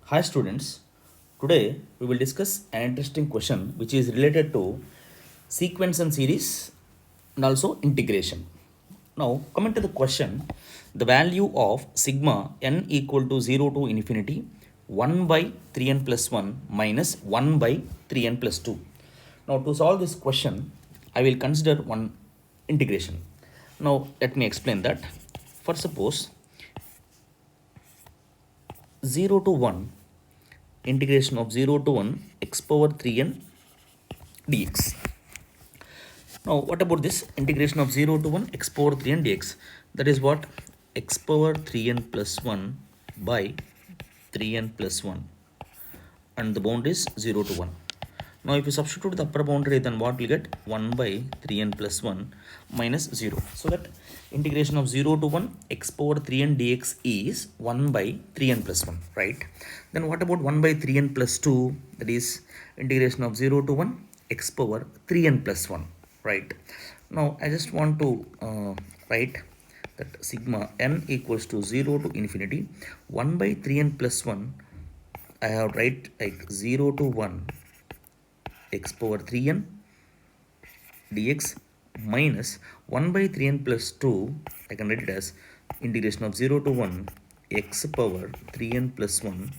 Hi students, today we will discuss an interesting question which is related to sequence and series and also integration. Now coming to the question, the value of sigma n equal to 0 to infinity 1 by 3n plus 1 minus 1 by 3n plus 2. Now to solve this question, I will consider one integration. Now let me explain that. For suppose 0 to 1 integration of 0 to 1 x power 3n dx. Now what about this integration of 0 to 1 x power 3n dx? That is what? X power 3n plus 1 by 3n plus 1 and the bound is 0 to 1. Now if you substitute the upper boundary, then what will get? 1 by 3n plus 1 minus 0. So that integration of 0 to 1 x power 3n dx is 1 by 3n plus 1, right? Then what about 1 by 3n plus 2? That is integration of 0 to 1 x power 3n plus 1, right? Now I just want to write that sigma n equals to 0 to infinity 1 by 3n plus 1. I have write like 0 to 1 x power 3n dx minus 1 by 3n plus 2. I can write it as integration of 0 to 1 x power 3n plus 1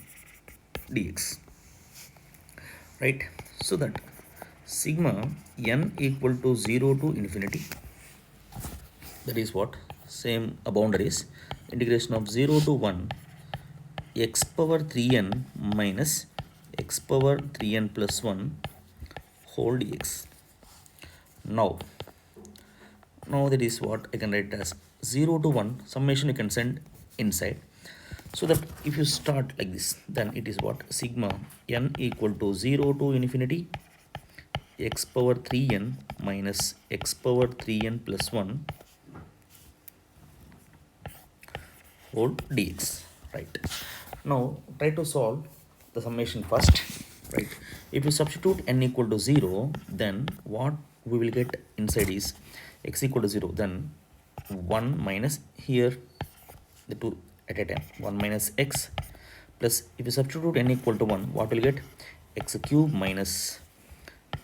dx, right? So that sigma n equal to 0 to infinity, that is what? Same boundaries, integration of 0 to 1 x power 3n minus x power 3n plus 1 whole dx. Now that is what I can write as 0 to 1 summation you can send inside. So that if you start like this, then it is what? Sigma n equal to 0 to infinity x power 3n minus x power 3n plus 1 whole dx, right? Now try to solve the summation first, right? If you substitute n equal to 0, then what we will get inside is x equal to 0, then 1 minus here the 2 at a time, 1 minus x plus, if you substitute n equal to 1, what will get? X cube minus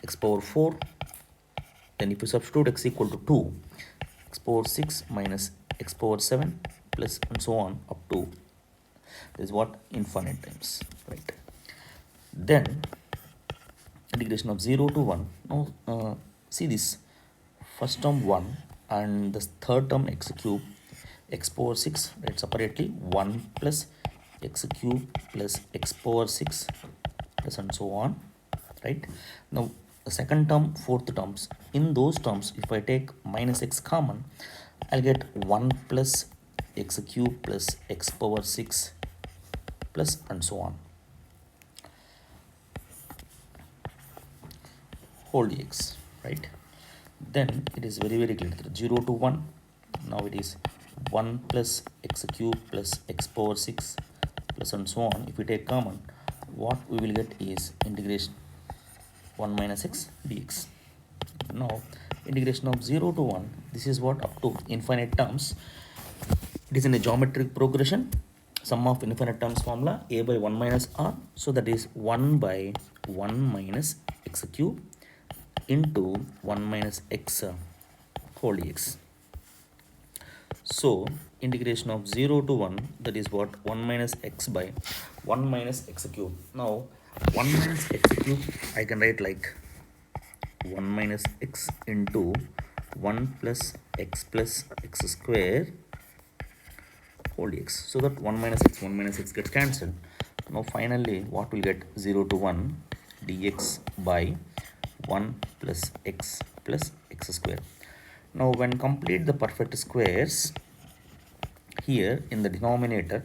x power 4. Then if you substitute x equal to 2, x power 6 minus x power 7 plus and so on up to this is what? Infinite times, right? Then integration of 0 to 1. Now see this first term 1 and the third term x cube x power 6, right? Separately 1 plus x cube plus x power 6 plus and so on, right? Now the second term, fourth terms, in those terms if I take minus x common, I'll get 1 plus x cube plus x power 6 plus and so on whole dx, right? Then it is very clear, 0 to 1. Now it is 1 plus x cube plus x power 6 plus and so on. If we take common, what we will get is integration 1 minus x dx. Now integration of 0 to 1, this is what? Up to infinite terms. It is in a geometric progression, sum of infinite terms formula a by 1 minus r. So that is 1 by 1 minus x cube into 1 minus x whole dx. So integration of 0 to 1, that is what? 1 minus x by 1 minus x cube. Now 1 minus x cube I can write like 1 minus x into 1 plus x square whole dx. So that 1 minus x gets cancelled. Now finally what will get? 0 to 1 dx by 1 plus x square. Now when complete the perfect squares, here in the denominator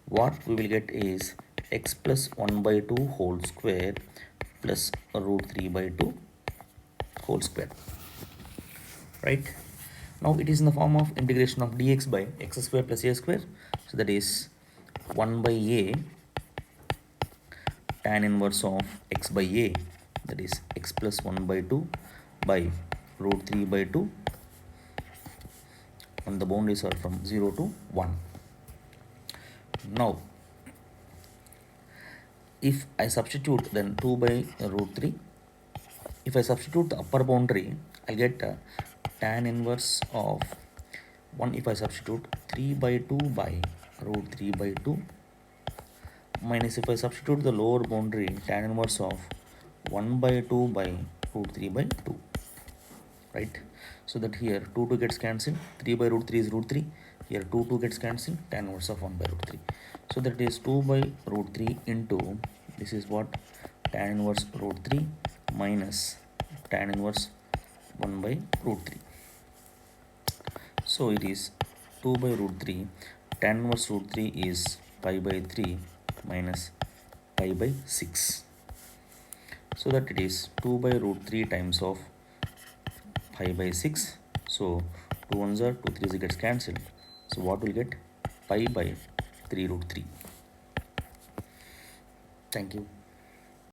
what we will get is x plus 1 by 2 whole square plus root 3 by 2 whole square, right? Now it is in the form of integration of dx by x square plus a square. So that is 1 by a tan inverse of x by a, that is x plus 1 by 2 by root 3 by 2, and the boundaries are from 0 to 1. Now if I substitute, then 2 by root 3. If I substitute the upper boundary, I'll get tan inverse of 1. If I substitute 3 by 2 by root 3 by 2, minus if I substitute the lower boundary, tan inverse of 1 by 2 by root 3 by 2, right? So that here 2 gets cancelled, 3 by root 3 is root 3, here 2 gets cancelled, tan inverse of 1 by root 3. So that is 2 by root 3 into, this is what, tan inverse root 3 minus tan inverse 1 by root 3. So it is 2 by root 3, tan inverse root 3 is pi by 3 minus pi by 6. So that it is 2 by root 3 times of pi by 6. So 2 ones are 2 3s gets cancelled. So what will get? Pi by 3 root 3. Thank you.